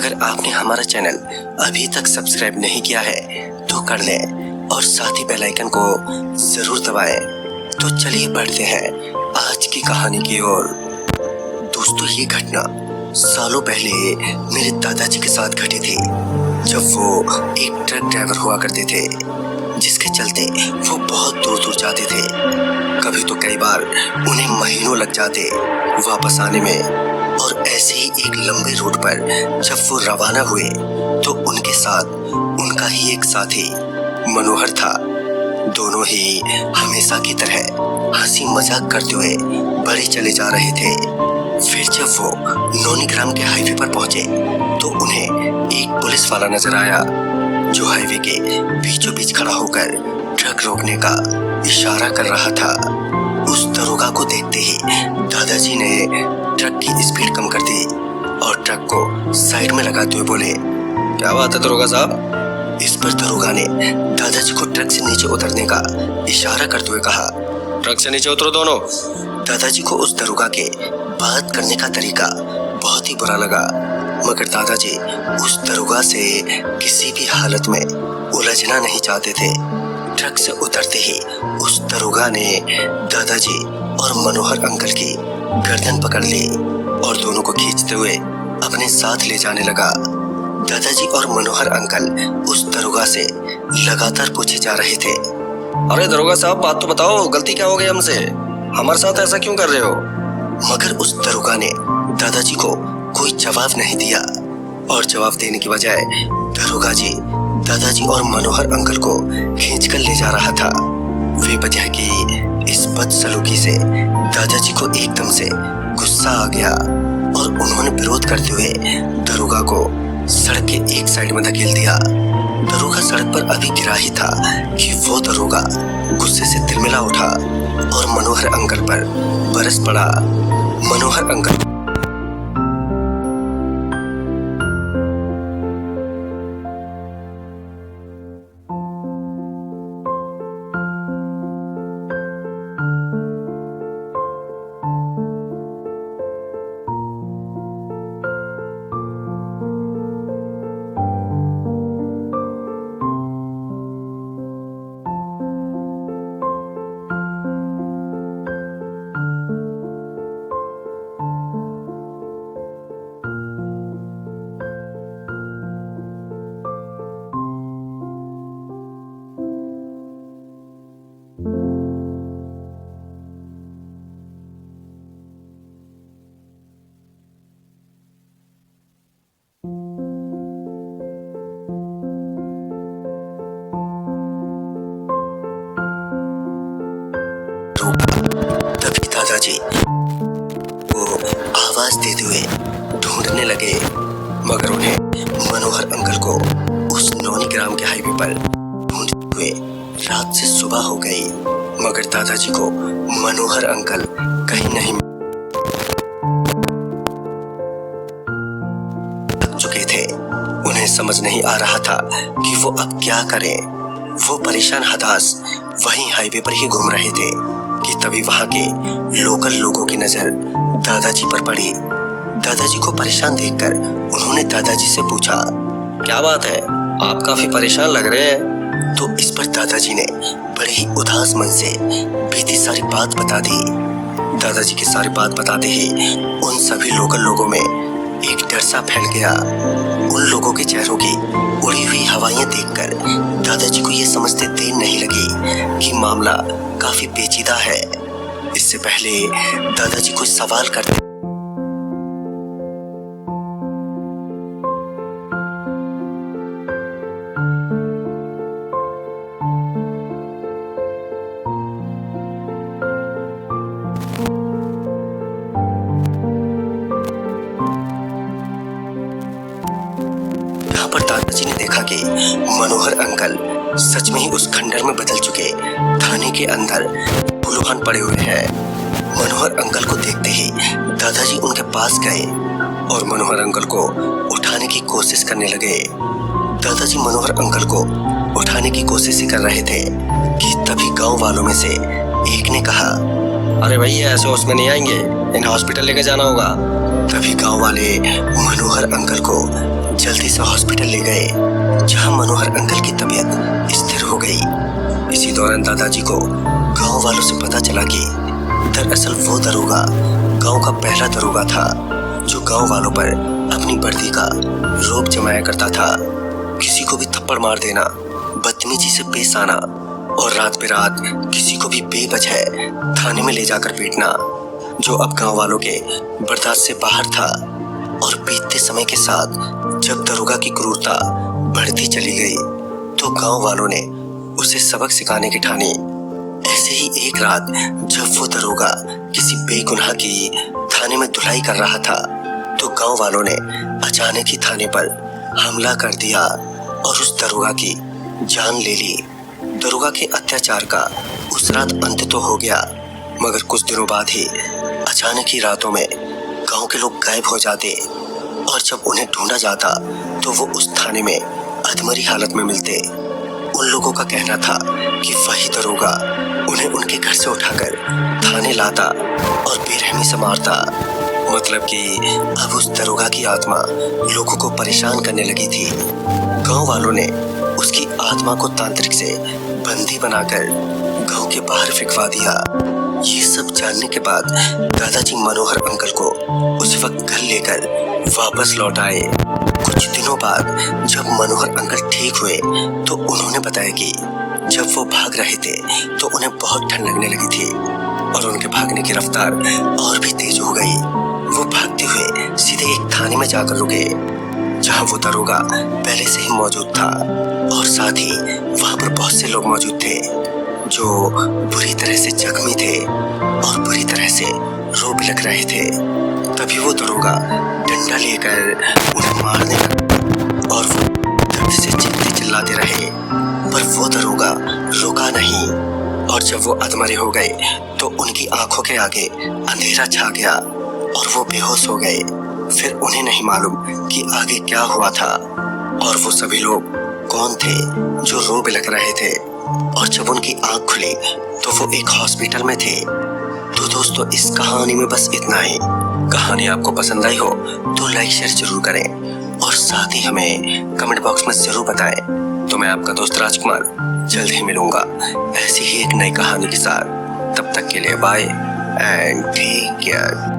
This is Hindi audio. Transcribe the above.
अगर आपने हमारा चैनल अभी तक सब्सक्राइब नहीं किया है तो कर लें और साथ ही बेल आइकन को जरूर दबाएं। तो चलिए बढ़ते हैं आज की कहानी की ओर। दोस्तों, ये घटना सालों पहले मेरे दादाजी के साथ घटी थी, जब वो एक ट्रक ड्राइवर हुआ करते थे, जिसके चलते वो बहुत दूर दूर जाते थे। कभी तो कई बार उन्हें महीनों लग जाते वापस आने में। और ऐसे ही एक लंबे रूट पर जब वो रवाना हुए तो उनके साथ उनका ही एक साथी मनोहर था। दोनों ही हमेशा की तरह हंसी मजाक करते हुए बढ़े चले जा रहे थे। फिर जब वो नौनीग्राम के हाईवे पर पहुंचे तो उन्हें एक पुलिस वाला नजर आया, जो हाईवे के बीचों बीच खड़ा होकर ट्रक रोकने का इशारा कर रहा था। उस दरोगा को देखते ही दादाजी ने ट्रक की स्पीड कम कर दी और ट्रक को साइड में लगाते हुए बोले, क्या बात है दरोगा साहब? इस पर दरोगा ने दादाजी को ट्रक से नीचे उतरने का इशारा करते हुए कहा, ट्रक से नीचे उतरो दोनों। दादाजी को उस दरोगा के बात करने का तरीका बहुत ही बुरा लगा, मगर दादाजी उस दरोगा से किसी भी हालत में उलझना नहीं चाहते थे। ट्रक से उतरते ही उस दरोगा ने दादाजी और मनोहर अंकल की गर्दन पकड़ ली और दोनों को खींचते हुए अपने साथ ले जाने लगा। दादाजी और मनोहर अंकल उस दरोगा से लगातार पूछे जा रहे थे, अरे दरोगा साहब, बात तो बताओ, गलती क्या हो गई हमसे? हमारे साथ ऐसा क्यों कर रहे हो? मगर उस दरोगा ने दादाजी को कोई जवाब नहीं दिया और जवाब देने की बजाय दरोगा जी दादाजी और मनोहर अंकल को खींचकर ले जा रहा था। बेवजह की इस बदसलूकी से दादाजी को एकदम से गुस्सा आ गया और उन्होंने विरोध करते हुए दरोगा को सड़क के एक साइड में धकेल दिया। दरोगा सड़क पर अभी गिरा ही था कि वो दरोगा गुस्से से तिलमिला उठा और मनोहर अंकल पर बरस पड़ा। मनोहर अंकल तभी दादाजी वो आवाज देते हुए ढूंढने लगे, मगर उन्हें मनोहर अंकल को उस नौनीग्राम के हाईवे पर ढूंढते हुए रात से सुबह हो गई, मगर दादाजी को मनोहर अंकल कहीं नहीं थक चुके थे। उन्हें समझ नहीं आ रहा था कि वो अब क्या करें। वो परेशान हताश वहीं हाईवे पर ही घूम रहे थे कि तभी वहां के लोकल लोगों की नजर दादाजी पर पड़ी। दादाजी को परेशान देखकर उन्होंने दादाजी से पूछा, क्या बात है, आप काफी परेशान लग रहे हैं? तो इस पर दादाजी ने बड़े ही उदास मन से बीती सारी बात बता दी। दादाजी की सारी बात बताते ही उन सभी लोकल लोगों में एक डर सा फैल गया। उन लोगों के चेहरों की उड़ी हुई हवाइयां देखकर दादाजी को ये समझते देर नहीं लगी कि मामला काफी पेचीदा है। इससे पहले दादाजी कोई सवाल करते पर दादाजी ने देखा कि मनोहर अंकल सच में ही उस खंडर में बदल चुके थाने के अंदर फूलवान पड़े हुए हैं। मनोहर अंकल को देखते ही दादाजी उनके पास गए और मनोहर अंकल को उठाने की कोशिश करने लगे। दादाजी मनोहर अंकल को उठाने की कोशिश कर रहे थे कि तभी गांव वालों में से एक ने कहा, अरे भैया, ऐसे उसमें नहीं आएंगे, इन्हें हॉस्पिटल लेके जाना होगा। तभी गांव वाले मनोहर अंकल को जल्दी से हॉस्पिटल ले गए, जहां मनोहर अंकल की तबीयत स्थिर हो गई। इसी दौरान दादाजी को गांव वालों से पता चला कि दरअसल वो दरोगा गांव का पहला दरोगा था जो गांव वालों पर अपनी वर्दी का रोब जमाया करता था। किसी को भी थप्पड़ मार देना, बदतमीजी से पेश आना और रात बेरात किसी को भी बेवजह थाने में ले जाकर पीटना, जो अब गांव वालों के बर्दाश्त से बाहर था। और बीतते समय के साथ जब दरोगा की क्रूरता बढ़ती चली गई तो गांव वालों ने उसे सबक सिखाने की ठानी। ऐसे ही एक रात जब वो दरोगा किसी बेगुनाह की थाने में धुलाई कर रहा था तो गांव वालों ने अचानक ही थाने पर हमला कर दिया और उस दरोगा की जान ले ली। दरोगा के अत्याचार का उस रात अंत तो हो गया, मगर कुछ दिनों बाद ही अचानक ही रातों में गांव के लोग गायब हो जाते और जब उन्हें ढूंढा जाता तो वो उस थाने में अधमरी हालत में मिलते। उन लोगों का कहना था कि वही दरोगा उन्हें उनके घर से उठाकर थाने लाता और बेरहमी से मारता। मतलब कि अब उस दरोगा की आत्मा लोगों को परेशान करने लगी थी। गांव वालों ने उसकी आत्मा को तांत्रिक से बंदी बनाकर गांव के बाहर फेंकवा दिया। ये सब जानने के बाद दादाजी मनोहर अंकल को उस वक्त घर लेकर वापस लौट आए। कुछ दिनों बाद जब मनोहर अंकल ठीक हुए तो उन्होंने बताया कि जब वो भाग रहे थे तो उन्हें बहुत ठंड लगने लगी थी और उनके भागने की रफ्तार और भी तेज हो गई। वो भागते हुए सीधे एक थाने में जाकर रुके जहां वो दरोगा पहले से ही मौजूद था और साथ ही वहां पर बहुत से लोग मौजूद थे जो बुरी तरह से जख्मी थे और बुरी तरह से रो बिलख रहे थे। तभी वो दरोगा डंडा लेकर उन्हें मारने लगा और वो दर्द से चीखते चिल्लाते रहे, पर वो दरोगा रुका नहीं। और जब वो अधमरे हो गए तो उनकी आंखों के आगे अंधेरा छा गया और वो बेहोश हो गए। फिर उन्हें नहीं मालूम कि आगे क्या हुआ था और वो सभी लोग कौन थे जो रो बिलख रहे थे। और जब उनकी आंख खुली तो वो एक हॉस्पिटल में थे। तो दोस्तों, इस कहानी में बस इतना ही। कहानी आपको पसंद आई हो तो लाइक शेयर जरूर करें और साथ ही हमें कमेंट बॉक्स में जरूर बताएं। तो मैं आपका दोस्त राजकुमार जल्द ही मिलूंगा ऐसी ही एक नई कहानी के साथ। तब तक के लिए बाय एंड टेक केयर।